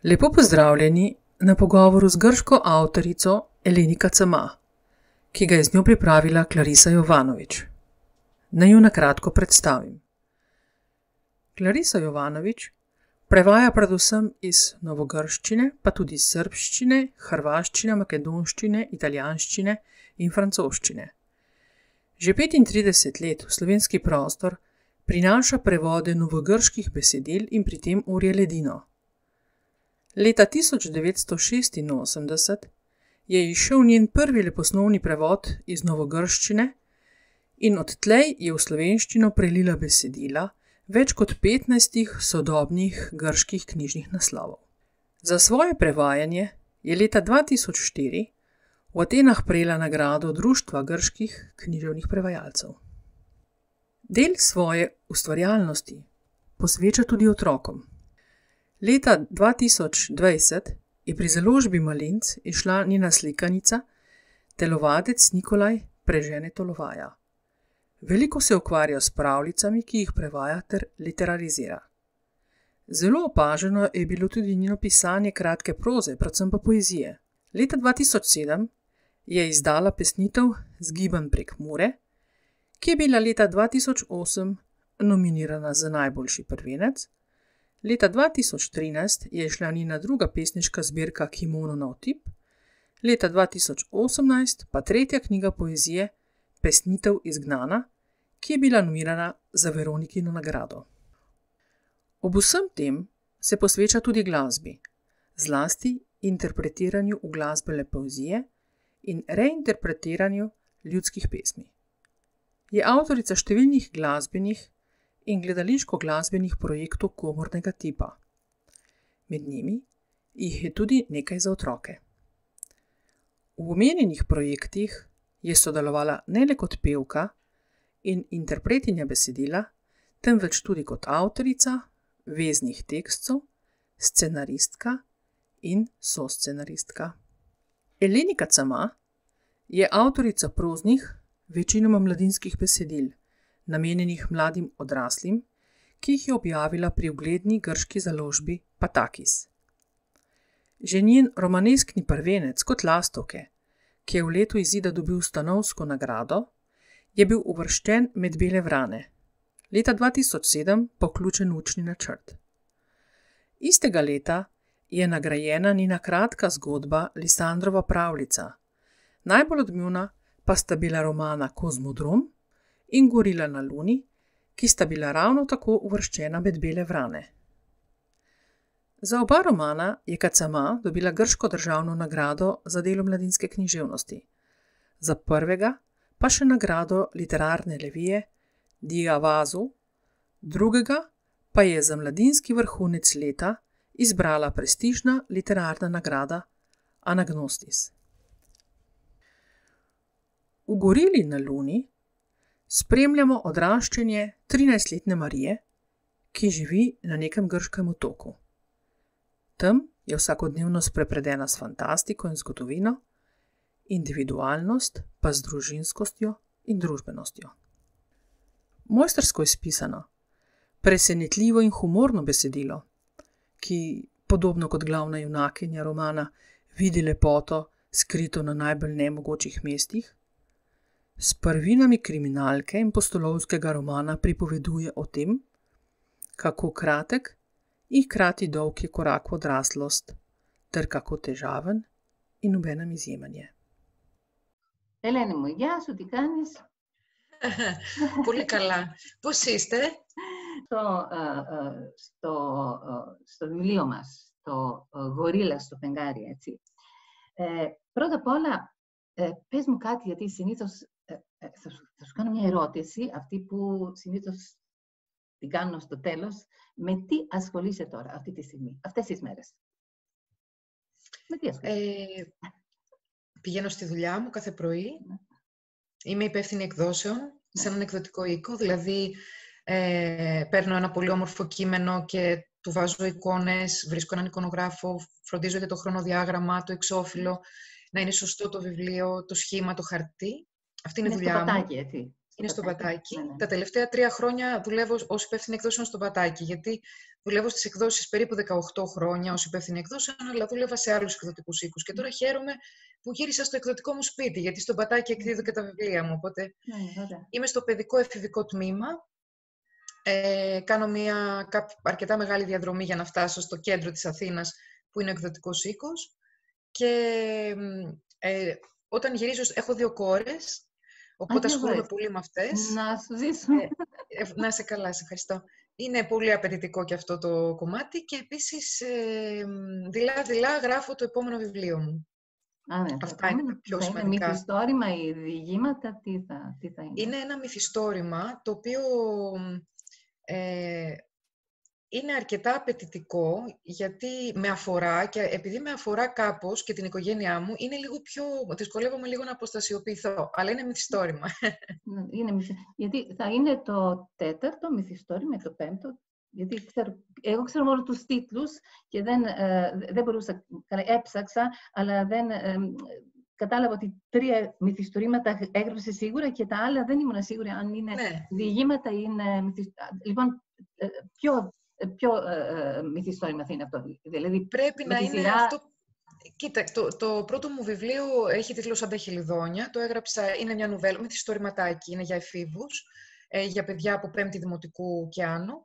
Lepo pozdravljeni na pogovoru z grško avtorico Eleni Kacama, ki ga je z njo pripravila Clarisa Jovanović. Naj jo na kratko predstavim. Clarisa Jovanović prevaja predvsem iz novogrščine, pa tudi iz srbščine, hrvaščine, makedonščine, italijanščine in francoščine. Že 35 let v slovenski prostor prinaša prevode novogrških besedil in pri tem orje ledino. Leta 1986 je izšel njen prvi leposlovni prevod iz novogrščine in odtlej je v slovenščino prelila besedila več kot 15 sodobnih grških knjižnih naslovov. Za svoje prevajanje je leta 2004 v Atenah prejela nagrado Društva grških književnih prevajalcev. Del svoje ustvarjalnosti posveča tudi otrokom. Leta 2020 je pri založbi Malinc izšla njena slikanica Telovadec Nikolaj prežene Tolovaja. Veliko se ukvarja s pravljicami, ki jih prevaja ter literarizira. Zelo opaženo je bilo tudi njeno pisanje kratke proze, predvsem pa poezije. Leta 2007 je izdala pesnitev Zgiban prek Mure, ki je bila leta 2008 nominirana za najboljši prvenec. Leta 2013 je izšla njena druga pesniška zbirka Kimono na otip, leta 2018 pa tretja knjiga poezije Pesnitev izgnana, ki je bila nominirana za Veronikino nagrado. Ob vsem tem se posveča tudi glasbi, zlasti interpretiranju uglasbene poezije in reinterpretiranju ljudskih pesmi. Je avtorica številnih glasbenih in gledališko-glasbenih projektov komornega tipa. Med njimi jih je tudi nekaj za otroke. V omenjenih projektih je sodelovala ne le kot pevka in interpretinja besedila, temveč tudi kot avtorica veznih tekstov, scenaristka in soscenaristka. Eleni Kacama je avtorica proznih, večinoma mladinskih besedil, namenjenih mladim odraslim, ki jih je objavila pri ugledni grški založbi Patakis. Že njen romaneskni prvenec Kot lastovke, ki je v letu izida dobil stanovsko nagrado, je bil uvrščen med bele vrane, leta 2007 pa vključen v učni načrt. Istega leta je nagrajena njena kratka zgodba Lisandrova pravljica, najbolj odmevna pa sta bila romana Kozmodrom in Gorila na Luni, ki sta bila ravno tako uvrščena med bele vrane. Za oba romana je Kacama dobila grško državno nagrado za delo mladinske književnosti, za prvega pa še nagrado literarne revije Diavazu, drugega pa je za mladinski vrhunec leta izbrala prestižna literarna nagrada Anagnostis. V Gorili na Luni spremljamo odraščanje 13-letne Marije, ki živi na nekem grškem otoku. Tam je vsakodnevno sprepredena s fantastiko in zgodovino, individualnost pa z družinskostjo in družbenostjo. Mojstrsko izpisano, presenetljivo in humorno besedilo, ki, podobno kot glavna junakinja romana, vidi lepoto, skrito na najbolj nemogočih mestih, s prvinami kriminalke in pustolovskega romana pripoveduje o tem, kako kratek in hkrati dolg je korak v odraslost, ter kako težaven in obenem izjemen je. Ελένη μου, γεια σου, τι κάνεις? Πολύ καλά. Πώς είστε? Στο βιβλίο μας, το Γορίλα στο φεγγάρι, έτσι. Πρώτα απ' όλα, πες μου κάτι, γιατί συνήθως θα σου κάνω μια ερώτηση, αυτή που συνήθως την κάνω στο τέλος. Με τι ασχολείσαι τώρα, αυτή τη στιγμή, αυτές τις μέρες? Με τι ασχολείσαι? Πηγαίνω στη δουλειά μου κάθε πρωί. Είμαι υπεύθυνη εκδόσεων σε έναν εκδοτικό οίκο, δηλαδή παίρνω ένα πολύ όμορφο κείμενο και του βάζω εικόνες, βρίσκω έναν εικονογράφο, φροντίζω για το χρονοδιάγραμμα, το εξώφυλλο, να είναι σωστό το βιβλίο, το σχήμα, το χαρτί. Αυτή είναι η δουλειά μου. Στο πατάκι, έτσι. Είναι στο Πατάκι. Ναι, ναι. Τα τελευταία 3 χρόνια δουλεύω ως υπεύθυνη εκδόσεων στο Πατάκι, γιατί δουλεύω στις εκδόσεις περίπου 18 χρόνια ως υπεύθυνη εκδόσεων, αλλά δούλευα σε άλλους εκδοτικούς οίκους. Και τώρα χαίρομαι που γύρισα στο εκδοτικό μου σπίτι, γιατί στο Πατάκι εκδίδω και τα βιβλία μου. Οπότε είμαι στο παιδικό εφηβικό τμήμα. Κάνω μια αρκετά μεγάλη διαδρομή για να φτάσω στο κέντρο της Αθήνας, που είναι ο εκδοτικός οίκος. Και όταν γυρίζω, έχω 2 κόρες, οπότε ασχολούμαι πολύ με αυτές. Να σου ζήσουμε. Να είσαι καλά, σε ευχαριστώ. Είναι πολύ απαιτητικό και αυτό το κομμάτι και επίσης δειλά-δειλά γράφω το επόμενο βιβλίο μου. Αυτά είναι τα πιο σημαντικά. Είναι μυθιστόρημα ή διηγήματα, τι θα είναι? Είναι ένα μυθιστόρημα το οποίο είναι αρκετά απαιτητικό, γιατί με αφορά και επειδή με αφορά κάπως και την οικογένειά μου, είναι λίγο πιο... δυσκολεύομαι λίγο να αποστασιοποιηθώ, αλλά είναι μυθιστόρημα. Γιατί θα είναι το 4ο μυθιστόρημα, το 5ο, γιατί εγώ ξέρω μόνο τους τίτλους και δεν μπορούσα, έψαξα, αλλά δεν... Κατάλαβα ότι 3 μυθιστορήματα έγραψε σίγουρα και τα άλλα δεν ήμουν σίγουρη αν είναι διηγήματα ή είναι μυθιστόρημα. Λοιπόν, ποιο μυθιστόρημα θα είναι αυτό? Δηλαδή, πρέπει να είναι αυτό. Κοίτα, το πρώτο μου βιβλίο έχει τίτλο «Σαν τα χελιδόνια». Το έγραψα, είναι μια νουβέλα, μυθιστορηματάκι, είναι για εφήβους, για παιδιά από 5η δημοτικού και άνω.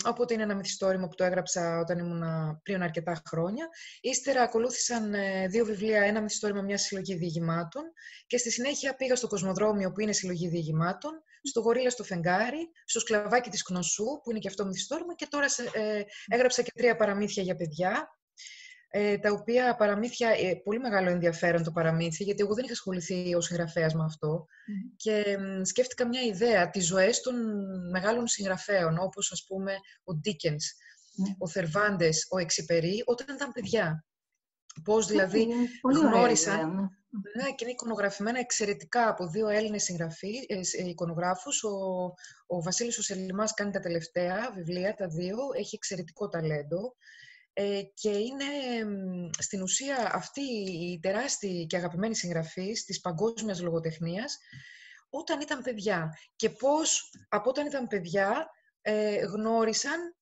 Οπότε είναι ένα μυθιστόρημα που το έγραψα όταν ήμουν πριν αρκετά χρόνια. Ύστερα ακολούθησαν 2 βιβλία, ένα μυθιστόρημα, μια συλλογή διηγημάτων και στη συνέχεια πήγα στο Κοσμοδρόμιο που είναι συλλογή διηγημάτων, στο Γορίλα στο Φεγγάρι, στο Σκλαβάκι της Κνωσού που είναι και αυτό μυθιστόρημα και τώρα έγραψα και 3 παραμύθια για παιδιά. Τα οποία παραμύθια, πολύ μεγάλο ενδιαφέρον το παραμύθι, γιατί εγώ δεν είχα ασχοληθεί ως συγγραφέας με αυτό και σκέφτηκα μια ιδέα, τις ζωές των μεγάλων συγγραφέων, όπως ας πούμε ο Ντίκενς, ο Θερβάντες, ο Εξιπερί, όταν ήταν παιδιά. Πώς δηλαδή γνώρισαν, και είναι εικονογραφημένα εξαιρετικά από 2 Έλληνες εικονογράφους. Ο Βασίλης ο Σελιμάς κάνει τα τελευταία βιβλία, τα 2, έχει εξαιρετικό ταλέντο. Και είναι στην ουσία αυτή η τεράστια και αγαπημένη συγγραφής της παγκόσμιας λογοτεχνίας όταν ήταν παιδιά. Και πώς από όταν ήταν παιδιά γνώρισαν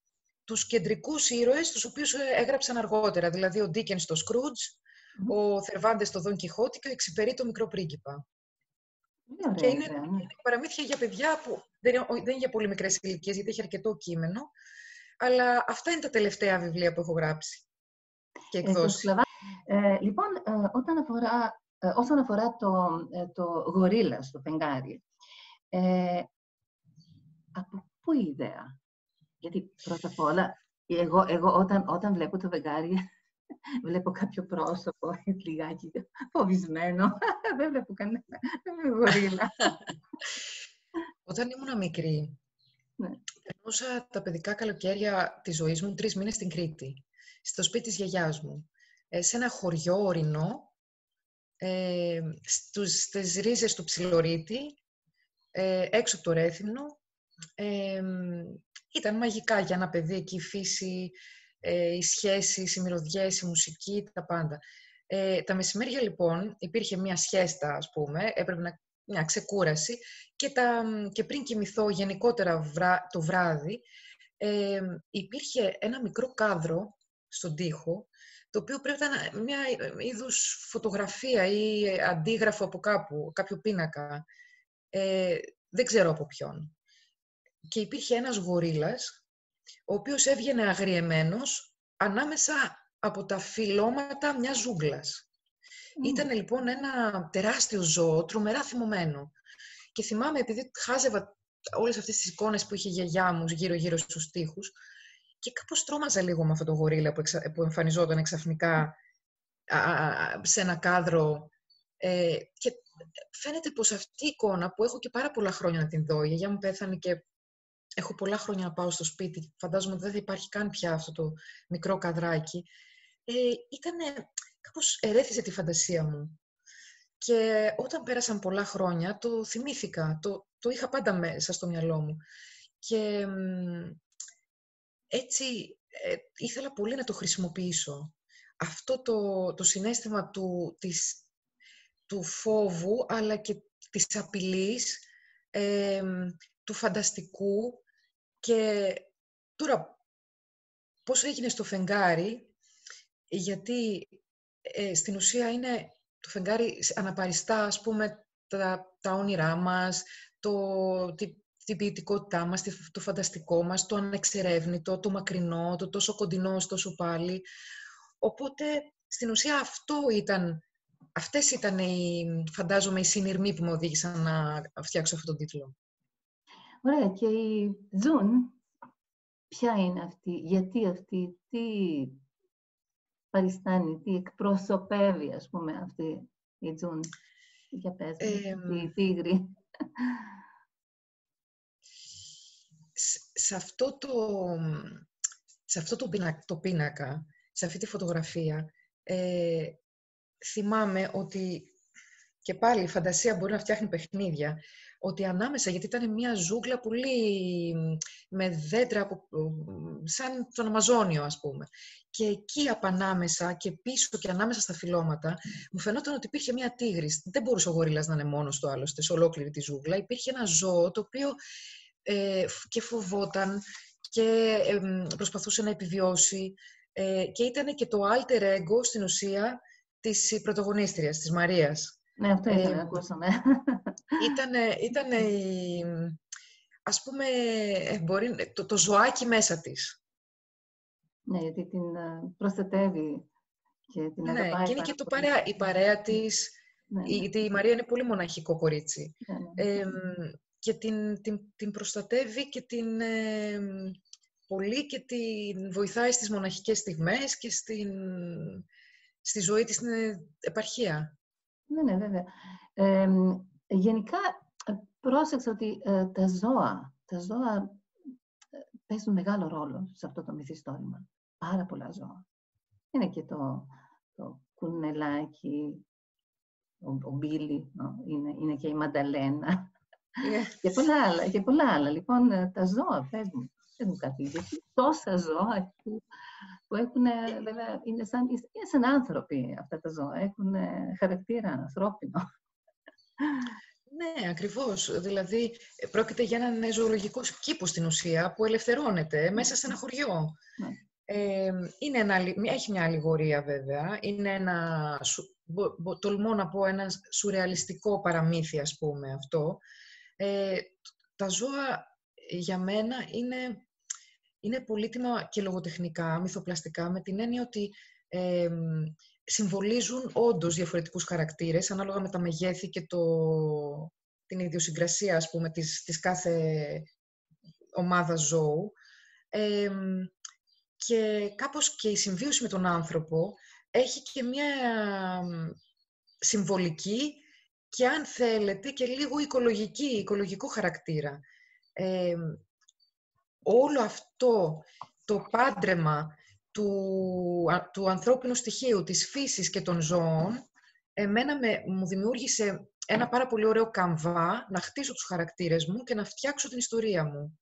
τους κεντρικούς ήρωες, τους οποίους έγραψαν αργότερα. Δηλαδή ο Ντίκενς το Σκρούτζ, ο Θερβάντες το Δον Κιχώτη και ο Εξιπερί το Μικρό Πρίγκιπα. Και είναι παραμύθια για παιδιά που δεν είναι για πολύ μικρές ηλικίες, γιατί έχει αρκετό κείμενο. Αλλά αυτά είναι τα τελευταία βιβλία που έχω γράψει και εκδώσει. Λοιπόν, όσον αφορά το Γορίλα στο Φεγγάρι, από πού η ιδέα? Γιατί πρώτα απ' όλα, εγώ όταν βλέπω το Φεγγάρι, βλέπω κάποιο πρόσωπο λιγάκι φοβισμένο. Δεν βλέπω κανένα γορίλα. Όταν ήμουν μικρή, περνούσα τα παιδικά καλοκαίρια της ζωής μου 3 μήνες στην Κρήτη, στο σπίτι της γιαγιάς μου, σε ένα χωριό ορεινό, στις ρίζες του Ψιλορίτη, έξω από το Ρέθυμνο. Ήταν μαγικά για ένα παιδί εκεί, η φύση, οι σχέσεις, οι μυρωδιές, η μουσική, τα πάντα. Τα μεσημέρια λοιπόν υπήρχε μια σιέστα, ας πούμε, έπρεπε μια ξεκούραση και πριν κοιμηθώ γενικότερα το βράδυ υπήρχε ένα μικρό κάδρο στον τοίχο, το οποίο πρέπει να είναι μια είδους φωτογραφία ή αντίγραφο από κάπου, κάποιο πίνακα. Δεν ξέρω από ποιον. Και υπήρχε ένας γορίλας, ο οποίος έβγαινε αγριεμένος ανάμεσα από τα φυλλώματα μιας ζούγκλας. Ήταν λοιπόν ένα τεράστιο ζώο, τρομερά θυμωμένο. Και θυμάμαι, επειδή χάζευα όλες αυτές τις εικόνες που είχε η γιαγιά μου γύρω-γύρω στους τοίχους, και κάπως τρόμαζα λίγο με αυτό το γορίλα που εμφανιζόταν ξαφνικά σε ένα κάδρο. Και φαίνεται πως αυτή η εικόνα, που έχω και πάρα πολλά χρόνια να την δω, η γιαγιά μου πέθανε και έχω πολλά χρόνια να πάω στο σπίτι, φαντάζομαι ότι δεν θα υπάρχει καν πια αυτό το μικρό καδράκι, κάπως ερέθιζε τη φαντασία μου. Και όταν πέρασαν πολλά χρόνια, το θυμήθηκα, το είχα πάντα μέσα στο μυαλό μου. Και έτσι ήθελα πολύ να το χρησιμοποιήσω. Αυτό το συναίσθημα του φόβου, αλλά και της απειλής, του φανταστικού. Και τώρα, πώς έγινε στο φεγγάρι, γιατί στην ουσία είναι το φεγγάρι αναπαριστά, ας πούμε, τα όνειρά μας, την ποιητικότητά μας, το φανταστικό μας, το ανεξερεύνητο, το μακρινό, το τόσο κοντινό, τόσο πάλι. Οπότε, στην ουσία αυτές ήταν φαντάζομαι, οι συνειρμοί που με οδήγησαν να φτιάξω αυτόν τον τίτλο. Ωραία, και η Τζουν, ποια είναι αυτή, γιατί αυτή, τι παριστάνει, τι εκπροσωπεύει, ας πούμε, αυτή η Τζουν. Για πες, η τίγρη. Σε αυτό το πίνακα, σε αυτή τη φωτογραφία, θυμάμαι ότι, και πάλι η φαντασία μπορεί να φτιάχνει παιχνίδια, ότι ανάμεσα, γιατί ήταν μια ζούγκλα πολύ με δέντρα, σαν τον Αμαζόνιο, ας πούμε. Και εκεί απανάμεσα και πίσω και ανάμεσα στα φυλλώματα, μου φαινόταν ότι υπήρχε μια τίγρης. Δεν μπορούσε ο γορίλας να είναι μόνος του άλλωστε, σε ολόκληρη τη ζούγκλα. Υπήρχε ένα ζώο το οποίο και φοβόταν και προσπαθούσε να επιβιώσει. Και ήταν και το alter ego, στην ουσία, της πρωταγωνίστριας, της Μαρίας. Ναι, αυτό ήθελα να ακούσω, ναι. Ήταν ας πούμε, το ζωάκι μέσα της. Ναι, γιατί την προστατεύει και την αγαπάει. Ναι, και είναι και η παρέα της, γιατί η Μαρία είναι πολύ μοναχικό κορίτσι. Και την προστατεύει και πολύ και την βοηθάει στις μοναχικές στιγμές και στη ζωή της στην επαρχία. Ναι, βέβαια. Γενικά, πρόσεξα ότι τα ζώα παίζουν μεγάλο ρόλο σε αυτό το μυθιστόρημα. Πάρα πολλά ζώα. Είναι και το κουνελάκι, ο Μπίλι, είναι και η Μανταλένα. Και πολλά άλλα. Λοιπόν, τα ζώα παίζουν κάτι. Γιατί τόσα ζώα που έχουν, βέβαια, είναι σαν άνθρωποι αυτά τα ζώα. Έχουν χαρακτήρα ανθρώπινο. Ναι, ακριβώς. Δηλαδή, πρόκειται για έναν ζωολογικό κήπο στην ουσία που ελευθερώνεται μέσα σε ένα χωριό. Έχει μια αλληγορία βέβαια. Είναι τολμώ να πω, ένα σουρεαλιστικό παραμύθι, ας πούμε, αυτό. Τα ζώα για μένα είναι πολύτιμα και λογοτεχνικά, μυθοπλαστικά, με την έννοια ότι συμβολίζουν όντως διαφορετικούς χαρακτήρες, ανάλογα με τα μεγέθη και την ιδιοσυγκρασία, ας πούμε, της κάθε ομάδας ζώου. Και κάπως και η συμβίωση με τον άνθρωπο έχει και μια συμβολική και, αν θέλετε, και λίγο οικολογικό χαρακτήρα. Όλο αυτό το πάντρεμα του ανθρώπινου στοιχείου, της φύσης και των ζώων, εμένα μου δημιούργησε ένα πάρα πολύ ωραίο καμβά να χτίσω τους χαρακτήρες μου και να φτιάξω την ιστορία μου.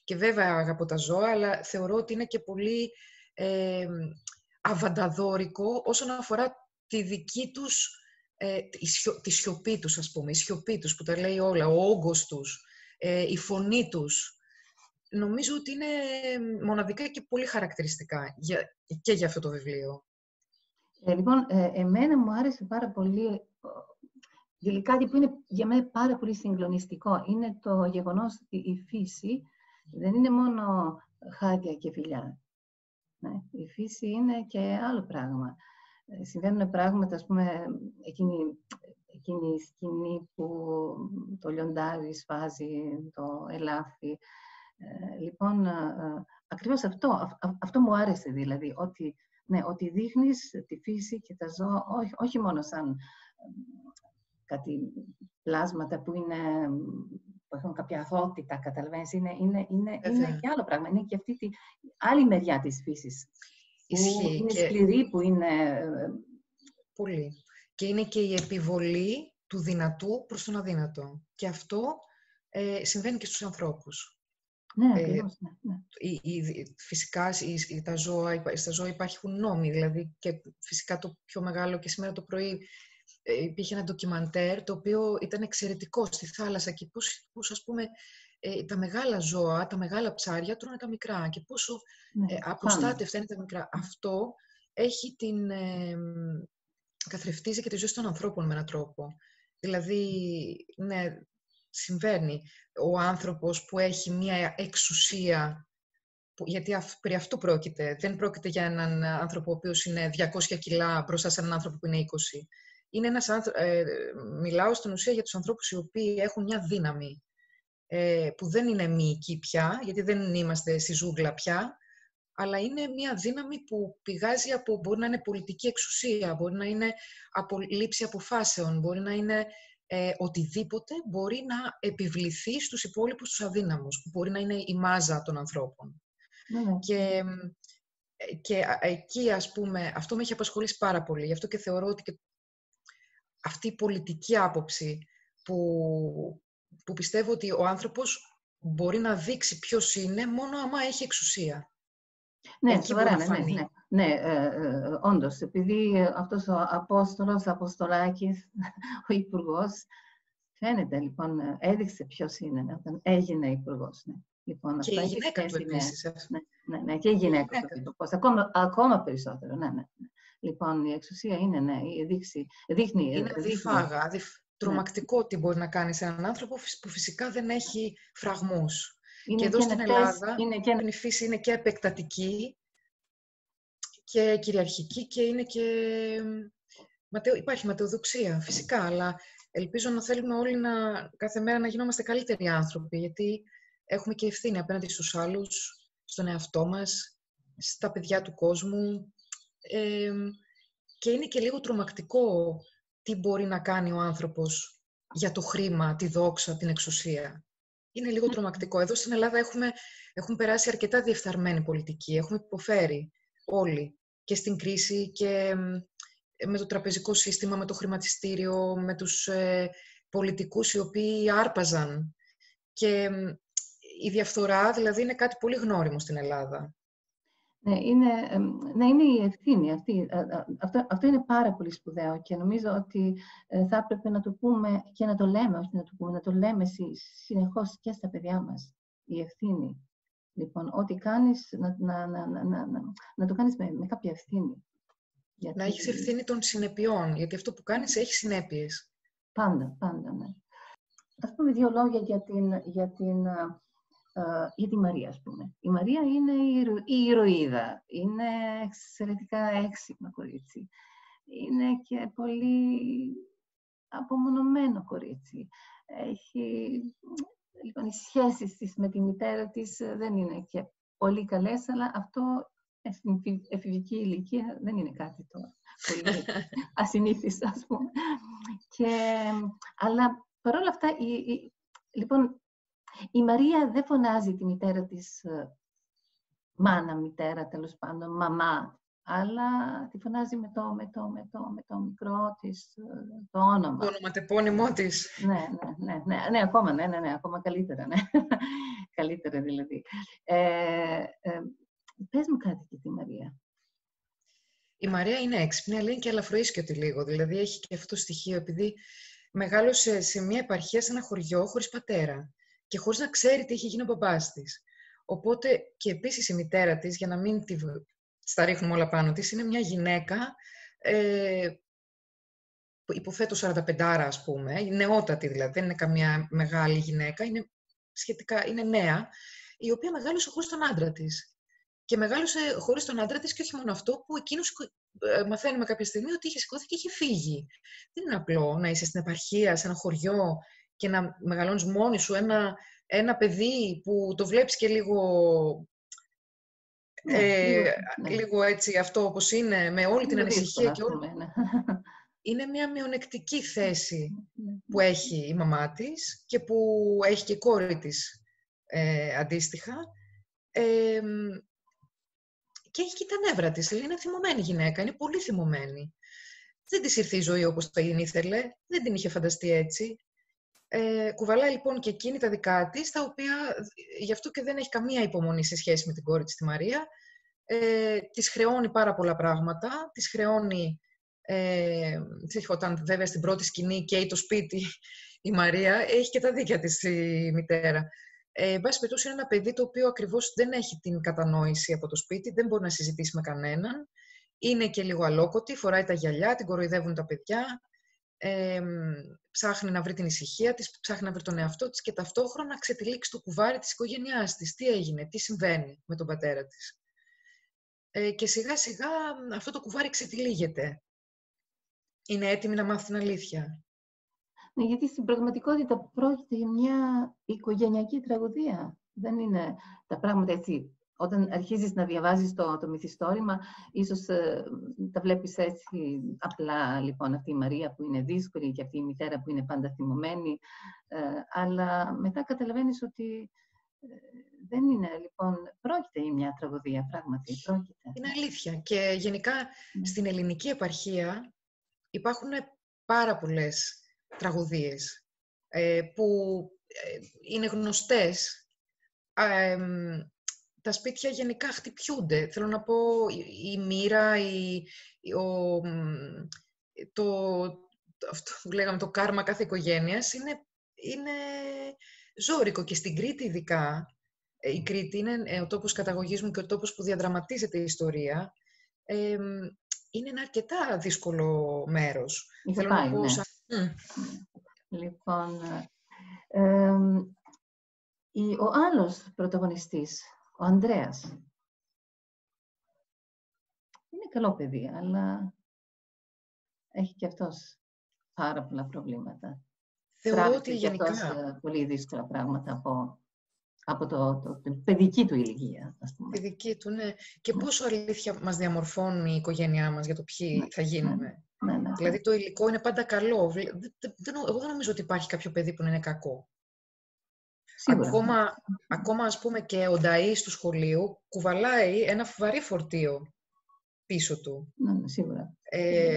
Και βέβαια αγαπώ τα ζώα, αλλά θεωρώ ότι είναι και πολύ αβανταδόρικο όσον αφορά τη δική τους, τη σιωπή τους, ας πούμε, η σιωπή τους που τα λέει όλα, ο όγκος τους, η φωνή τους. Νομίζω ότι είναι μοναδικά και πολύ χαρακτηριστικά και για αυτό το βιβλίο. Λοιπόν, εμένα μου άρεσε πάρα πολύ, κάτι που είναι για μένα πάρα πολύ συγκλονιστικό. Είναι το γεγονός ότι η φύση δεν είναι μόνο χάδια και φιλιά. Ναι, η φύση είναι και άλλο πράγμα. Συμβαίνουν πράγματα, ας πούμε, εκείνη η σκηνή που το λιοντάρι σφάζει το ελάφι. Λοιπόν, ακριβώς αυτό μου άρεσε, δηλαδή, ότι δείχνεις τη φύση και τα ζώα όχι μόνο σαν κάτι πλάσματα που έχουν κάποια αθότητα, καταλαβαίνεις, είναι και άλλο πράγμα, είναι και αυτή τη άλλη μεριά της φύσης. Ισχύει. Είναι σκληρή, που είναι... Πολύ. Και είναι και η επιβολή του δυνατού προς τον αδύνατο. Και αυτό συμβαίνει και στους ανθρώπους. Ναι, ακριβώς, ναι. Φυσικά στα ζώα υπάρχουν νόμοι, δηλαδή, και φυσικά το πιο μεγάλο, και σήμερα το πρωί υπήρχε ένα ντοκιμαντέρ το οποίο ήταν εξαιρετικό στη θάλασσα και πώς ας πούμε τα μεγάλα ζώα, τα μεγάλα ψάρια τρώνε τα μικρά και πόσο απροστάτευτα είναι τα μικρά. Αυτό έχει καθρεφτίζει και τη ζωή των ανθρώπων με έναν τρόπο. Δηλαδή, ναι, συμβαίνει ο άνθρωπος που έχει μία εξουσία, γιατί περί αυτού πρόκειται. Δεν πρόκειται για έναν άνθρωπο ο οποίος είναι 200 κιλά μπροστά σε έναν άνθρωπο που είναι 20. Είναι μιλάω στην ουσία για τους ανθρώπους οι οποίοι έχουν μια δύναμη που δεν είναι μυϊκή πια, γιατί δεν είμαστε στη ζούγκλα πια, αλλά είναι μια δύναμη που πηγάζει από, μπορεί να είναι πολιτική εξουσία, μπορεί να είναι από λήψη αποφάσεων, μπορεί να είναι οτιδήποτε μπορεί να επιβληθεί στους υπόλοιπους τους αδύναμους, που μπορεί να είναι η μάζα των ανθρώπων. Και εκεί, ας πούμε, αυτό με έχει απασχολήσει πάρα πολύ. Γι' αυτό και θεωρώ ότι και αυτή η πολιτική άποψη που πιστεύω ότι ο άνθρωπος μπορεί να δείξει ποιος είναι μόνο άμα έχει εξουσία. Ναι, σοβαρά, ναι, όντως, επειδή αυτός ο Απόστολος, Αποστολάκης, ο υπουργός, φαίνεται, λοιπόν, έδειξε ποιος είναι όταν έγινε υπουργός. Ναι. Λοιπόν, και η γυναίκα του επίσης. Ναι, και η γυναίκα του. Ακόμα περισσότερο, ναι. Λοιπόν, η εξουσία είναι, ναι, δείχνει... Είναι αδιφάγα, τρομακτικό τι μπορεί να κάνει σε έναν άνθρωπο που φυσικά δεν έχει φραγμούς. Και εδώ στην Ελλάδα η φύση είναι και επεκτατική και κυριαρχική και είναι και... Υπάρχει ματαιοδοξία, φυσικά, αλλά ελπίζω να θέλουμε όλοι κάθε μέρα να γινόμαστε καλύτεροι άνθρωποι, γιατί έχουμε και ευθύνη απέναντι στους άλλους, στον εαυτό μας, στα παιδιά του κόσμου. Και είναι και λίγο τρομακτικό τι μπορεί να κάνει ο άνθρωπος για το χρήμα, τη δόξα, την εξουσία. Είναι λίγο τρομακτικό. Εδώ στην Ελλάδα έχουμε περάσει αρκετά διεφθαρμένη πολιτική. Έχουμε υποφέρει όλοι και στην κρίση και με το τραπεζικό σύστημα, με το χρηματιστήριο, με τους πολιτικούς οι οποίοι άρπαζαν. Και η διαφθορά δηλαδή είναι κάτι πολύ γνώριμο στην Ελλάδα. Ναι, είναι η ευθύνη αυτή. Αυτό είναι πάρα πολύ σπουδαίο και νομίζω ότι θα έπρεπε να το πούμε και να το λέμε, όχι να το πούμε, να το λέμε συνεχώς και στα παιδιά μας. Η ευθύνη. Λοιπόν, ό,τι κάνεις, να το κάνεις με κάποια ευθύνη. Γιατί... Να έχεις ευθύνη των συνεπειών, γιατί αυτό που κάνεις έχει συνέπειες. Πάντα, ναι. Ας πούμε δύο λόγια για τη Μαρία, ας πούμε. Η Μαρία είναι η ηρωίδα. Είναι εξαιρετικά έξυπνο κορίτσι. Είναι και πολύ απομονωμένο κορίτσι. Λοιπόν, οι σχέσεις της με τη μητέρα της δεν είναι και πολύ καλές, αλλά αυτό στην εφηβική ηλικία δεν είναι κάτι το πολύ ασυνήθιστο, ας πούμε. Αλλά παρόλα αυτά, λοιπόν, η Μαρία δεν φωνάζει τη μητέρα της μάνα, μητέρα, τέλος πάντων, μαμά, αλλά τη φωνάζει με το μικρό της το όνομα. Το ονοματεπώνυμό της. Ναι, ακόμα καλύτερα, ναι. Καλύτερα δηλαδή. Πες μου κάτι για τη Μαρία. Η Μαρία είναι έξυπνη, αλλά είναι και ελαφροίσκιωτη λίγο. Δηλαδή έχει και αυτό το στοιχείο, επειδή μεγάλωσε σε μια επαρχία, σε ένα χωριό, χωρίς πατέρα. Και χωρίς να ξέρει τι είχε γίνει ο μπαμπάς της. Οπότε και επίσης η μητέρα της, για να μην στα ρίχνουμε όλα πάνω της, είναι μια γυναίκα, υποθέτω 45άρα ας πούμε, νεότατη δηλαδή, δεν είναι καμιά μεγάλη γυναίκα, είναι νέα, η οποία μεγάλωσε χωρίς τον άντρα της. Και μεγάλωσε χωρίς τον άντρα της και όχι μόνο αυτό, που εκείνος μαθαίνουμε κάποια στιγμή ότι είχε σηκώθει και είχε φύγει. Δεν είναι απλό να είσαι στην επαρχία, σε ένα χωριό, και να μεγαλώνεις μόνη σου ένα παιδί που το βλέπεις και λίγο έτσι αυτό όπως είναι, με όλη την ανησυχία και όλη... Είναι μια μειονεκτική θέση που έχει η μαμά της και που έχει και η κόρη της αντίστοιχα. Και έχει και τα νεύρα της. Είναι θυμωμένη γυναίκα, είναι πολύ θυμωμένη. Δεν της ήρθε η ζωή όπως την ήθελε, δεν την είχε φανταστεί έτσι. Κουβαλάει λοιπόν και εκείνη τα δικά της, τα οποία γι' αυτό και δεν έχει καμία υπομονή σε σχέση με την κόρη της τη Μαρία. Της χρεώνει πάρα πολλά πράγματα, της χρεώνει Όταν βέβαια στην πρώτη σκηνή καίει το σπίτι η Μαρία, έχει και τα δίκια της η μητέρα. Εν πάση περιπτώσει, είναι ένα παιδί το οποίο ακριβώς δεν έχει την κατανόηση από το σπίτι, δεν μπορεί να συζητήσει με κανέναν. Είναι και λίγο αλόκοτη, φοράει τα γυαλιά, την κοροϊδεύουν τα παιδιά. Ψάχνει να βρει την ησυχία της, ψάχνει να βρει τον εαυτό της και ταυτόχρονα ξετυλίξει το κουβάρι της οικογένειάς της. Τι έγινε, τι συμβαίνει με τον πατέρα της. Και σιγά σιγά αυτό το κουβάρι ξετυλίγεται. Είναι έτοιμη να μάθει την αλήθεια. Ναι, γιατί στην πραγματικότητα πρόκειται για μια οικογενειακή τραγωδία. Δεν είναι τα πράγματα έτσι. Όταν αρχίζεις να διαβάζεις το μυθιστόρημα, ίσως τα βλέπεις έτσι απλά, λοιπόν, αυτή η Μαρία που είναι δύσκολη και αυτή η μητέρα που είναι πάντα θυμωμένη, αλλά μετά καταλαβαίνεις ότι δεν είναι, λοιπόν, πρόκειται για μια τραγωδία, πράγματι, πρόκειται. Είναι αλήθεια. Και γενικά στην ελληνική επαρχία υπάρχουν πάρα πολλές τραγωδίες που είναι γνωστές. Τα σπίτια γενικά χτυπιούνται. Θέλω να πω, η μοίρα, αυτό που λέγαμε το κάρμα κάθε οικογένειας είναι ζώρικο. Και στην Κρήτη ειδικά, η Κρήτη είναι ο τόπος καταγωγής μου και ο τόπος που διαδραματίζεται η ιστορία, είναι ένα αρκετά δύσκολο μέρος. Θέλω να πω, ναι. Λοιπόν, ο άλλος πρωταγωνιστής, ο Ανδρέας, είναι καλό παιδί, αλλά έχει και αυτός πάρα πολλά προβλήματα. Θεωρώ ότι γενικά πολύ δύσκολα πράγματα από την παιδική του ηλικία, ας πούμε. Παιδική του, ναι. Και πόσο αλήθεια μας διαμορφώνει η οικογένειά μας για το ποιοι θα γίνουμε. Ναι. Δηλαδή το υλικό είναι πάντα καλό. Εγώ δεν νομίζω ότι υπάρχει κάποιο παιδί που είναι κακό. Ακόμα ας πούμε και ο νταΐς του σχολείου κουβαλάει ένα βαρύ φορτίο πίσω του. Ναι, σίγουρα.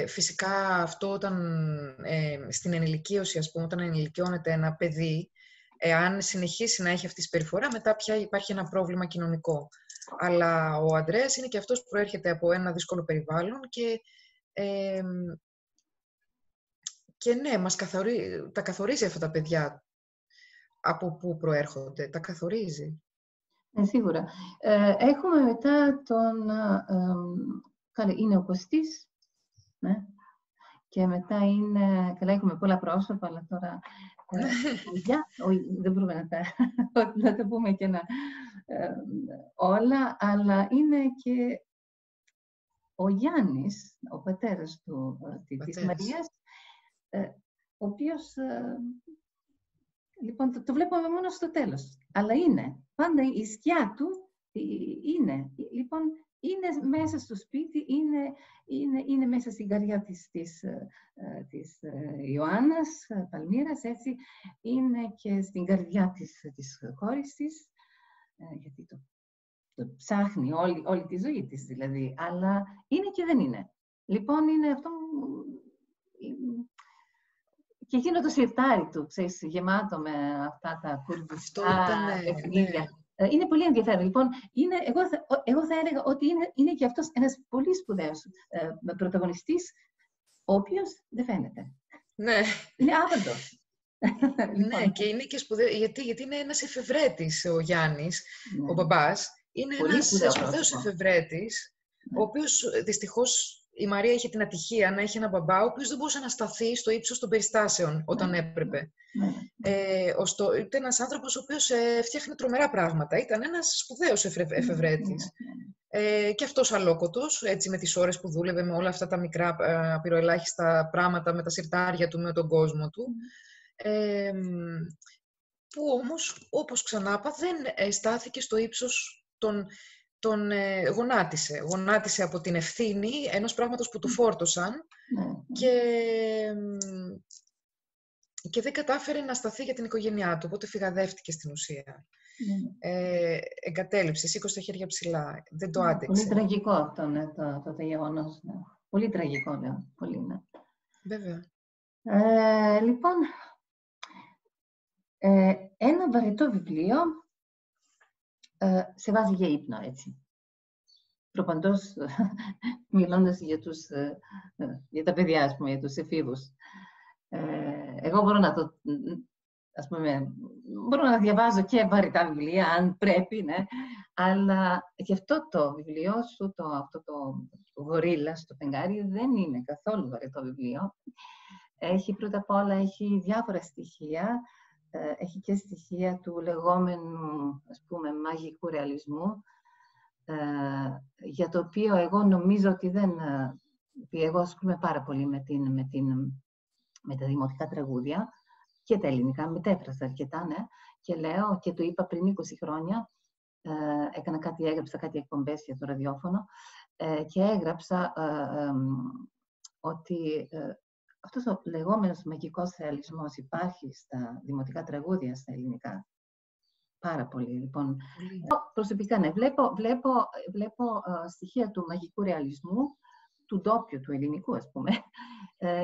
Φυσικά αυτό όταν στην ενηλικίωση, ας πούμε, όταν ενηλικιώνεται ένα παιδί, εάν συνεχίσει να έχει αυτή τη συμπεριφορά, μετά πια υπάρχει ένα πρόβλημα κοινωνικό. Αλλά ο Ανδρέας είναι και αυτός που προέρχεται από ένα δύσκολο περιβάλλον και ναι, τα καθορίζει αυτά τα παιδιά από πού προέρχονται. Τα καθορίζει. Σίγουρα. Έχουμε μετά είναι ο Κωστής, ναι. Και μετά έχουμε πολλά πρόσωπα, αλλά τώρα δεν μπορούμε να τα πούμε και όλα, αλλά είναι και ο Γιάννης, ο πατέρας της Μαρίας, ο οποίος, λοιπόν, το βλέπουμε μόνο στο τέλος, αλλά είναι, πάντα η σκιά του είναι, λοιπόν, είναι μέσα στο σπίτι, είναι μέσα στην καρδιά της Ιωάννας Παλμύρας, έτσι, είναι και στην καρδιά της κόρης της, γιατί το ψάχνει όλη τη ζωή της, δηλαδή, αλλά είναι και δεν είναι. Λοιπόν, είναι αυτό και εκείνο το σιρτάρι του, ξέρεις, γεμάτο με αυτά τα κουρδιστά παιχνίδια. Είναι πολύ ενδιαφέρον. Λοιπόν, εγώ θα έλεγα ότι είναι και αυτός ένας πολύ σπουδαίος πρωταγωνιστής, ο οποίος δεν φαίνεται. Ναι. Είναι άβαντος. Ναι, και είναι και σπουδαίο, γιατί είναι ένας εφευρέτης ο Γιάννης, ο μπαμπάς. Είναι πολύ ένας σπουδαίος εφευρέτης, ο οποίος δυστυχώς η Μαρία είχε την ατυχία να έχει ένα μπαμπά, ο οποίος δεν μπορούσε να σταθεί στο ύψος των περιστάσεων όταν έπρεπε. Ήταν ένας άνθρωπος ο οποίος φτιάχνει τρομερά πράγματα. Ήταν ένας σπουδαίος εφευρέτης. Και αυτός αλόκοτος, έτσι, με τις ώρες που δούλευε, με όλα αυτά τα μικρά απειροελάχιστα πράγματα, με τα συρτάρια του, με τον κόσμο του. Που όμως, όπως ξανά είπα, δεν στάθηκε στο ύψος τον γονάτισε. Γονάτισε από την ευθύνη ενός πράγματος που του φόρτωσαν και δεν κατάφερε να σταθεί για την οικογένειά του, οπότε φυγαδεύτηκε στην ουσία. Εγκατέλειψε, σήκωσε τα χέρια ψηλά, δεν το άντεξε. Πολύ τραγικό αυτό, ναι, το γεγονός. Ναι. Πολύ τραγικό, λέω. Πολύ, ναι. Βέβαια. Λοιπόν, ένα βαρετό βιβλίο σε βάζει για ύπνο, έτσι. Προπαντός, μιλώντας για τους για τα παιδιά, ας πούμε, για τους εφήβους. Εγώ μπορώ να το, ας πούμε, μπορώ να διαβάζω και βαρυτά βιβλία, αν πρέπει, ναι, αλλά και αυτό το βιβλίο σου, αυτό το γορίλα στο φεγγάρι, δεν είναι καθόλου βαρετό βιβλίο. Έχει πρώτα απ' όλα έχει διάφορα στοιχεία. Έχει και στοιχεία του λεγόμενου, ας πούμε, μαγικού ρεαλισμού, για το οποίο εγώ νομίζω ότι δεν... Εγώ ασχολούμαι πάρα πολύ με τα δημοτικά τραγούδια και τα ελληνικά, μετέφρασα αρκετά, ναι, και λέω, και το είπα πριν 20 χρόνια, έγραψα κάτι εκπομπές για το ραδιόφωνο και έγραψα ότι αυτός ο λεγόμενος μαγικός ρεαλισμός υπάρχει στα δημοτικά τραγούδια, στα ελληνικά. Πάρα πολύ, λοιπόν. Προσωπικά, ναι, βλέπω στοιχεία του μαγικού ρεαλισμού, του ντόπιου, του ελληνικού, ας πούμε.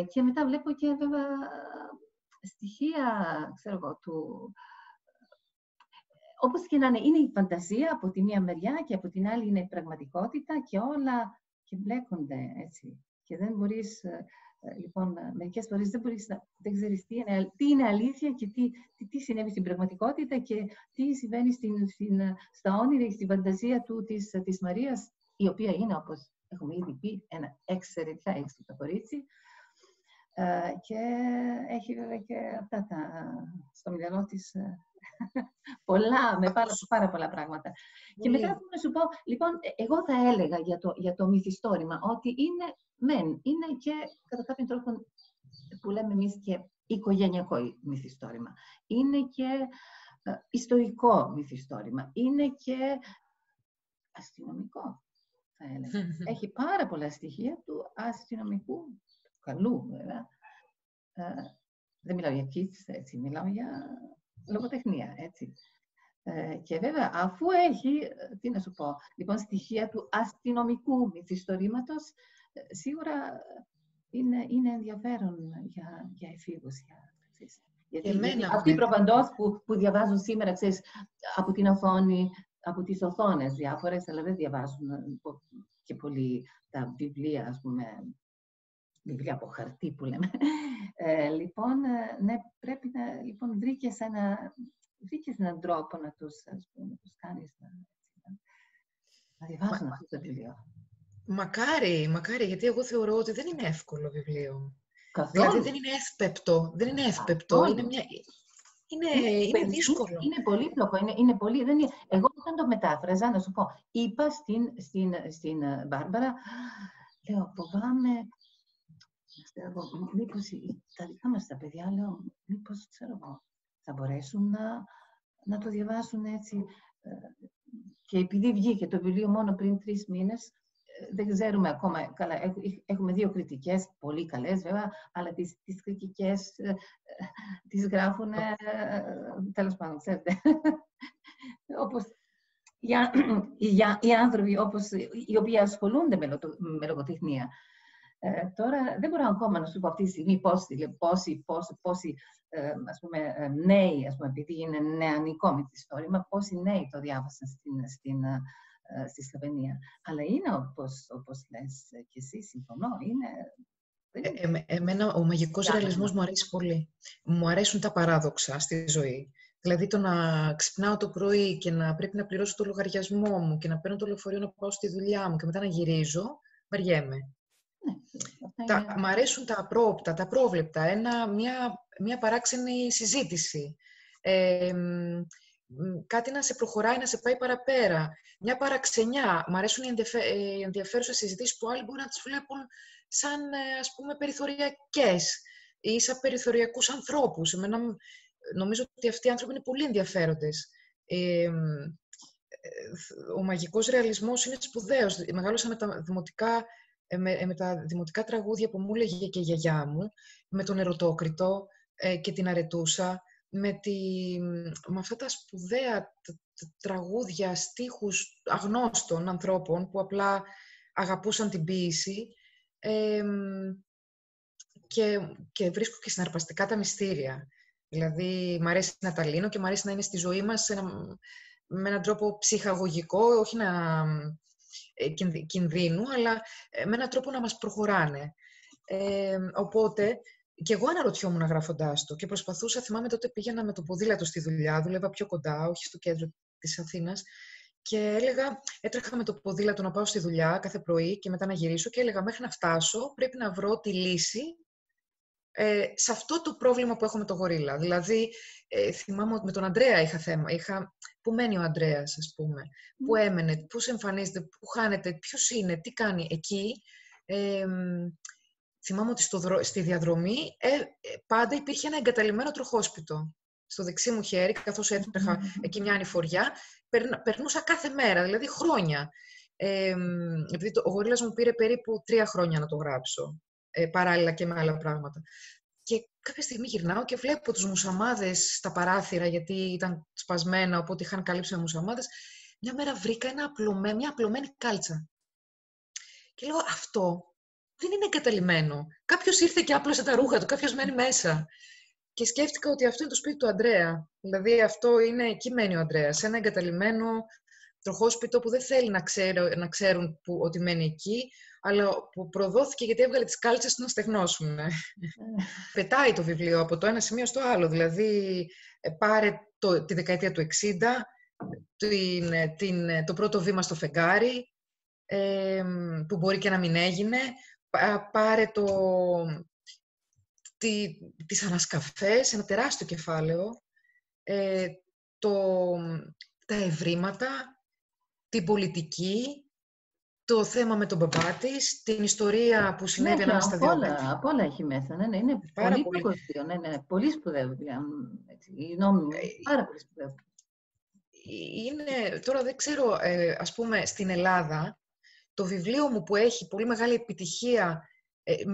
Και μετά βλέπω και, βέβαια, στοιχεία, ξέρω εγώ, όπως και να είναι η φαντασία από τη μία μεριά και από την άλλη είναι η πραγματικότητα και όλα και μπλέκονται, έτσι. Και δεν μπορείς... Λοιπόν, μερικές φορές δεν ξέρεις τι είναι αλήθεια και τι συνέβη στην πραγματικότητα και τι συμβαίνει στα όνειρα και στην φαντασία της Μαρίας, η οποία είναι, όπως έχουμε ήδη πει, ένα εξαιρετικά έξυπνο κορίτσι και έχει βέβαια και αυτά στο μυαλό της πολλά, με πάρα πολλά πράγματα. Και μετά να σου πω, λοιπόν, εγώ θα έλεγα για το μυθιστόρημα ότι είναι και κατά κάποιον τρόπο που λέμε εμείς και οικογενειακό μυθιστόρημα. Είναι και ιστορικό μυθιστόρημα. Είναι και αστυνομικό, θα έλεγα. Έχει πάρα πολλά στοιχεία του αστυνομικού, του καλού βέβαια. Δεν μιλάω για kids, έτσι, μιλάω για λογοτεχνία, έτσι. Και βέβαια, αφού έχει, τι να σου πω, λοιπόν, στοιχεία του αστυνομικού μυθιστορήματος, σίγουρα είναι ενδιαφέρον για εφήβους. Γιατί αυτοί προπαντός που διαβάζουν σήμερα, ξέρεις, από την οθόνη, από τις οθόνες διάφορες, αλλά δεν διαβάζουν και πολύ τα βιβλία, ας πούμε, βιβλία από χαρτί που λέμε. Λοιπόν, ναι, πρέπει να, λοιπόν, βρήκες έναν τρόπο να τους κάνεις να διαβάζουν αυτό το βιβλίο. Μακάρι, γιατί εγώ θεωρώ ότι δεν είναι εύκολο βιβλίο. Καθόλου. Δηλαδή δεν είναι εύπεπτο, είναι δύσκολο. Είναι πολύπλοκο, είναι πολύ... Εγώ όταν το μετάφραζα, να σου πω, είπα στην Μπάρμπαρα, λέω, φοβάμαι, μήπως τα δικά μας τα παιδιά, λέω, μήπως, ξέρω εγώ, θα μπορέσουν να το διαβάσουν έτσι. Και επειδή βγήκε το βιβλίο μόνο πριν 3 μήνες, δεν ξέρουμε ακόμα, καλά, έχουμε 2 κριτικές, πολύ καλές βέβαια, αλλά τις κριτικές τις γράφουν, τέλος πάντων, ξέρετε, όπως οι άνθρωποι οι οποίοι ασχολούνται με λογοτεχνία. Τώρα δεν μπορώ ακόμα να σου πω αυτή τη στιγμή πόσοι ας πούμε, νέοι, ας πούμε, επειδή είναι νεανικό μυθιστόρημα, πόσοι νέοι το διάβασαν στη Σλοβενία. Αλλά είναι όπως λες και εσύ, συμφωνώ, Εμένα ο μαγικός ρεαλισμός μου αρέσει πολύ. Μου αρέσουν τα παράδοξα στη ζωή. Δηλαδή το να ξυπνάω το πρωί και να πρέπει να πληρώσω το λογαριασμό μου και να παίρνω το λεωφορείο να πάω στη δουλειά μου και μετά να γυρίζω, βαριέμαι. Μ' αρέσουν τα απρόοπτα, τα απρόβλεπτα, μια παράξενη συζήτηση. Κάτι να σε προχωράει, να σε πάει παραπέρα. Μια παραξενιά. Μ' αρέσουν οι ενδιαφέρουσες συζητήσεις που άλλοι μπορεί να τις βλέπουν σαν, ας πούμε, περιθωριακές ή σαν περιθωριακούς ανθρώπους. Νομίζω ότι αυτοί οι άνθρωποι είναι πολύ ενδιαφέροντες. Ο μαγικός ρεαλισμός είναι σπουδαίος. Μεγάλωσα με τα δημοτικά τραγούδια που μου έλεγε και η γιαγιά μου, με τον Ερωτόκριτο και την Αρετούσα, με αυτά τα σπουδαία τραγούδια, στίχους αγνώστων ανθρώπων που απλά αγαπούσαν την ποίηση και βρίσκω και συναρπαστικά τα μυστήρια. Δηλαδή, μ' αρέσει να τα λύνω και μ' αρέσει να είναι στη ζωή μας με έναν τρόπο ψυχαγωγικό, όχι κινδύνου, αλλά με έναν τρόπο να μας προχωράνε. Οπότε, και εγώ αναρωτιόμουν γράφοντάς το και προσπαθούσα, θυμάμαι τότε πήγαινα με το ποδήλατο στη δουλειά, δούλευα πιο κοντά, όχι στο κέντρο της Αθήνας, και έτρεχα με το ποδήλατο να πάω στη δουλειά κάθε πρωί και μετά να γυρίσω και έλεγα μέχρι να φτάσω πρέπει να βρω τη λύση σε αυτό το πρόβλημα που έχω με το γορίλα. Δηλαδή, θυμάμαι ότι με τον Αντρέα είχα θέμα. Πού μένει ο Αντρέας, ας πούμε, πού έμενε, πώς εμφανίζεται, πού χάνεται, ποιος είναι, τι κάνει εκεί. Θυμάμαι ότι στη διαδρομή πάντα υπήρχε ένα εγκαταλειμμένο τροχόσπιτο. Στο δεξί μου χέρι, καθώς έτρεχα εκεί μια ανηφοριά, περνούσα κάθε μέρα, δηλαδή χρόνια. Επειδή ο γορίλας μου πήρε περίπου 3 χρόνια να το γράψω, παράλληλα και με άλλα πράγματα. Και κάποια στιγμή γυρνάω και βλέπω τους μουσαμάδες στα παράθυρα, γιατί ήταν σπασμένα, οπότε είχαν καλύψει με μουσαμάδες. Μια μέρα βρήκα μια απλωμένη κάλτσα. Και λέω, αυτό δεν είναι εγκαταλειμμένο. Κάποιος ήρθε και άπλωσε τα ρούχα του, κάποιος μένει μέσα. Και σκέφτηκα ότι αυτό είναι το σπίτι του Αντρέα. Δηλαδή, εκεί μένει ο Αντρέας, σε ένα εγκαταλειμμένο τροχόσπιτο που δεν θέλει να ξέρουν ότι μένει εκεί, αλλά που προδόθηκε γιατί έβγαλε τις κάλτσες του να στεγνώσουν. Πετάει το βιβλίο από το ένα σημείο στο άλλο. Δηλαδή, πάρε τη δεκαετία του 60, το πρώτο βήμα στο φεγγάρι, που μπορεί και να μην έγινε. Πάρε τις ανασκαφές, ένα τεράστιο κεφάλαιο, τα ευρήματα, την πολιτική, το θέμα με τον μπαμπά της, την ιστορία που συνέβη ανάμεσα στα δύο αδέρφια. Από όλα έχει μέσα, ναι, είναι πολύ παγκοσμίο, ναι, πολύ σπουδαίο, πάρα πολύ σπουδαίο. Τώρα δεν ξέρω, ας πούμε, στην Ελλάδα, το βιβλίο μου που έχει πολύ μεγάλη επιτυχία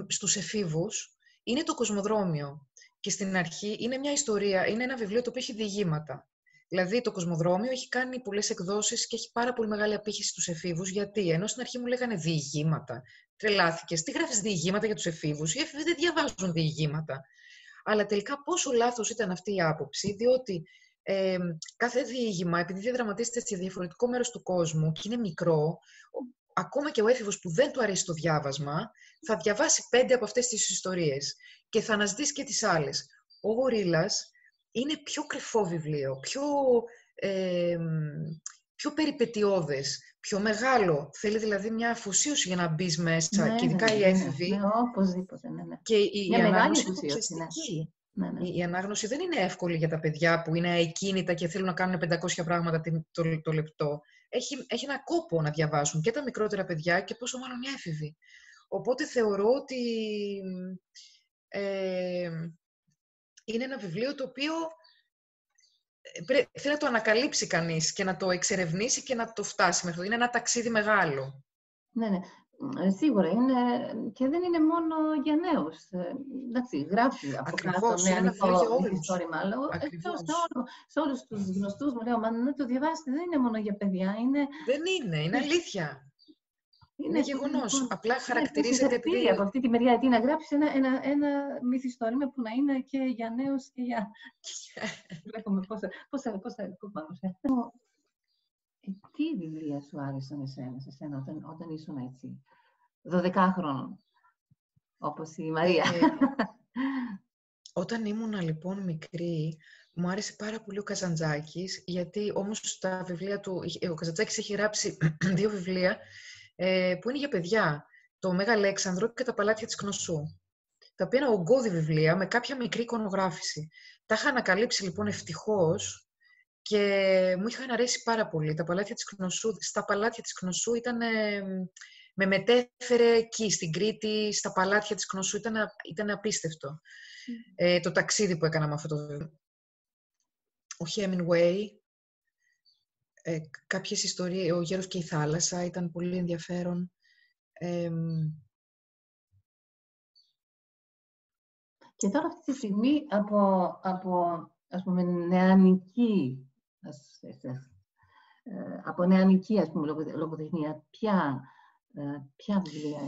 στους εφήβους, είναι το Κοσμοδρόμιο. Και στην αρχή είναι μια ιστορία, είναι ένα βιβλίο το οποίο έχει διηγήματα. Δηλαδή το Κοσμοδρόμιο έχει κάνει πολλές εκδόσεις και έχει πάρα πολύ μεγάλη απήχηση στους εφήβους. Γιατί? Ενώ στην αρχή μου λέγανε διηγήματα. Τρελάθηκες. Τι γράφεις διηγήματα για τους εφήβους? Οι έφηβοι δεν διαβάζουν διηγήματα. Αλλά τελικά πόσο λάθος ήταν αυτή η άποψη, διότι κάθε διήγημα, επειδή διαδραματίζεται σε διαφορετικό μέρος του κόσμου και είναι μικρό, ακόμα και ο έφηβος που δεν του αρέσει το διάβασμα, θα διαβάσει 5 από αυτές τις ιστορίες και θα αναζητήσει και τις άλλες. Ο Γορίλας είναι πιο κρυφό βιβλίο, πιο περιπετειώδες, πιο μεγάλο. Θέλει δηλαδή μια αφοσίωση για να μπεις μέσα, ναι, και ειδικά οι έφηβοι. Ναι, οπωσδήποτε, ναι. Και η ανάγνωση είναι ουσιαστική. Ναι. Η ανάγνωση δεν είναι εύκολη για τα παιδιά που είναι ακίνητα και θέλουν να κάνουν 500 πράγματα το λεπτό. Έχει ένα κόπο να διαβάσουν και τα μικρότερα παιδιά και πόσο μάλλον οι έφηβοι. Οπότε θεωρώ ότι είναι ένα βιβλίο το οποίο θέλει να το ανακαλύψει κανείς και να το εξερευνήσει και να το φτάσει μέχρι. Είναι ένα ταξίδι μεγάλο. Ναι. Σίγουρα είναι και δεν είναι μόνο για νέους. Εντάξει, γράφει από κάτω νεανικό μυθιστόρημα, αλλά σε όλους τους γνωστούς μου λέω, μα να το διαβάσετε, δεν είναι μόνο για παιδιά. Δεν είναι αλήθεια. Είναι γεγονός. Απλά χαρακτηρίζεται επειδή... Από αυτή τη μεριά, γιατί να γράψει ένα μυθιστόρημα που να είναι και για νέους και για... Βλέπουμε πόσα κούπαμε. Τι βιβλία σου άρεσαν σε σένα όταν ήσουν έτσι, 12χρονων, όπως η Μαρία? Όταν ήμουνα λοιπόν μικρή, μου άρεσε πάρα πολύ ο Καζαντζάκης, γιατί όμως τα βιβλία του... Ο Καζαντζάκης έχει γράψει 2 βιβλία που είναι για παιδιά. Το Μέγα Αλέξανδρο και τα Παλάτια της Κνωσού. Τα οποία είναι ογκώδη βιβλία με κάποια μικρή εικονογράφηση. Τα είχα ανακαλύψει λοιπόν ευτυχώς και μου είχαν αρέσει πάρα πολύ. Στα Παλάτια της Κνωσού με μετέφερε εκεί στην Κρήτη, στα Παλάτια της Κνωσού. Ήταν απίστευτο το ταξίδι που έκανα με αυτό το βιβλίο. Ο Hemingway, κάποιες ιστορίες, ο Γέρος και η Θάλασσα ήταν πολύ ενδιαφέρον. Και τώρα αυτή τη στιγμή από ας πούμε νεανική λογοτεχνία, ποια βιβλία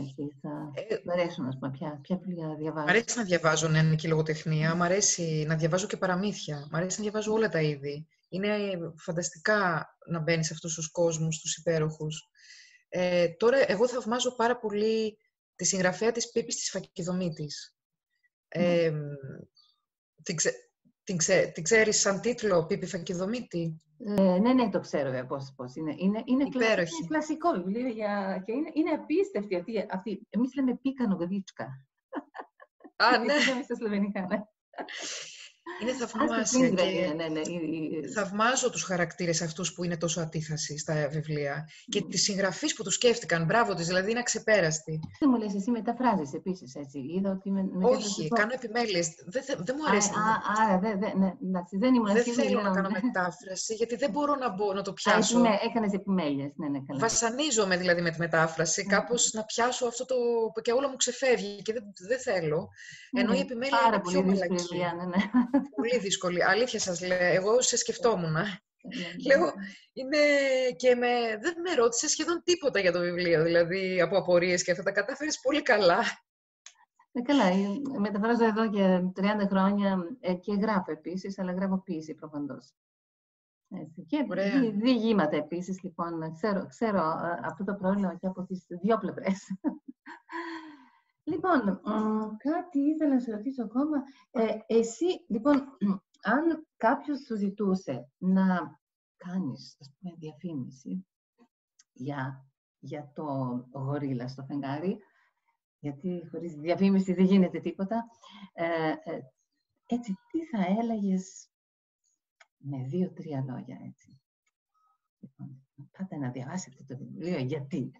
μ' αρέσουν, ας πούμε, ποια βιβλία διαβάζω? Μ' αρέσει να διαβάζω νεανική λογοτεχνία, μ' αρέσει να διαβάζω και παραμύθια, μ' αρέσει να διαβάζω όλα τα είδη. Είναι φανταστικά να μπαίνεις σε αυτούς τους κόσμους, τους υπέροχους. Τώρα, εγώ θαυμάζω πάρα πολύ τη συγγραφέα της Πίπης της Φακιδομήτης. Την ξέρεις σαν τίτλο, Πίπη Φακιδομήτη? Ναι, το ξέρω πώς είναι. Είναι κλασικό βιβλίο και είναι απίστευτη αυτή. Εμείς λέμε Πίκα Νογδίτσκα. Ναι. Είναι στα σλοβενικά, ναι. Είναι θαυμάσια και θαυμάζω τους χαρακτήρες αυτούς που είναι τόσο ατίθασοι στα βιβλία και τις συγγραφείς που τους σκέφτηκαν. Μπράβο της, δηλαδή είναι αξεπέραστη. Δεν μου λες, εσύ μεταφράζεις επίσης, έτσι? Είδα ότι όχι, κάνω επιμέλειες. Δεν μου αρέσει. Δεν θέλω να κάνω μετάφραση, γιατί δεν μπορώ να το πιάσω. Ναι, έκανες επιμέλειες. Ναι, καλά. Βασανίζομαι δηλαδή με τη μετάφραση, κάπως να πιάσω αυτό και όλο μου ξεφεύγει και δεν θέλω. Ενώ η επιμέλεια είναι πιο μαλακή. Πολύ δύσκολη. Αλήθεια σας λέω, εγώ σε σκεφτόμουν. Λέω, δεν με ρώτησε σχεδόν τίποτα για το βιβλίο, δηλαδή από απορίες και αυτά τα κατάφερες πολύ καλά. Καλά, μεταφράζω εδώ και 30 χρόνια και γράφω επίσης, αλλά γράφω ποίηση προφανώς. Και διηγήματα επίσης, λοιπόν, ξέρω αυτό το πρόβλημα και από τις δύο πλευρές. Λοιπόν, κάτι ήθελα να σε ρωτήσω ακόμα. Εσύ, λοιπόν, αν κάποιος σου ζητούσε να κάνεις, ας πούμε, διαφήμιση για το γορίλα στο φεγγάρι, γιατί χωρίς διαφήμιση δεν γίνεται τίποτα, έτσι, τι θα έλεγες με 2-3 λόγια, έτσι? Λοιπόν, πάτε να διαβάσετε το βιβλίο, γιατί?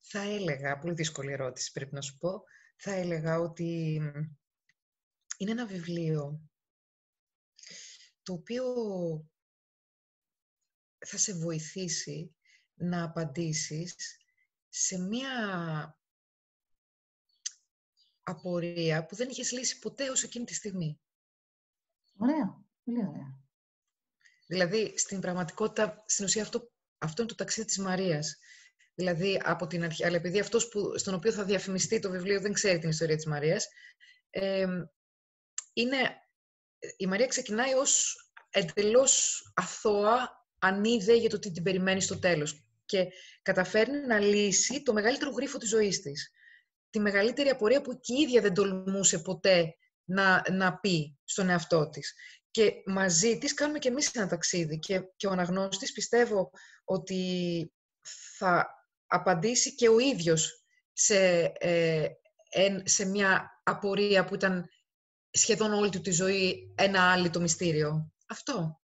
Θα έλεγα, πολύ δύσκολη ερώτηση πρέπει να σου πω, θα έλεγα ότι είναι ένα βιβλίο το οποίο θα σε βοηθήσει να απαντήσεις σε μία απορία που δεν είχες λύσει ποτέ ως εκείνη τη στιγμή. Ωραία, πολύ ωραία. Δηλαδή, στην πραγματικότητα, στην ουσία αυτό είναι το ταξίδι της Μαρίας. Δηλαδή, από την αρχή, αλλά επειδή αυτός στον οποίο θα διαφημιστεί το βιβλίο δεν ξέρει την ιστορία της Μαρίας, η Μαρία ξεκινάει ως εντελώς αθώα, ανίδε για το τι την περιμένει στο τέλος και καταφέρνει να λύσει το μεγαλύτερο γρίφο της ζωής της. Τη μεγαλύτερη απορία που και η ίδια δεν τολμούσε ποτέ να πει στον εαυτό της. Και μαζί της κάνουμε και εμείς ένα ταξίδι και ο αναγνώστης πιστεύω ότι θα απαντήσει και ο ίδιος σε μια απορία που ήταν σχεδόν όλη του τη ζωή ένα άλυτο μυστήριο. Αυτό.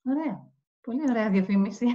Ωραία. Πολύ ωραία διαφήμιση.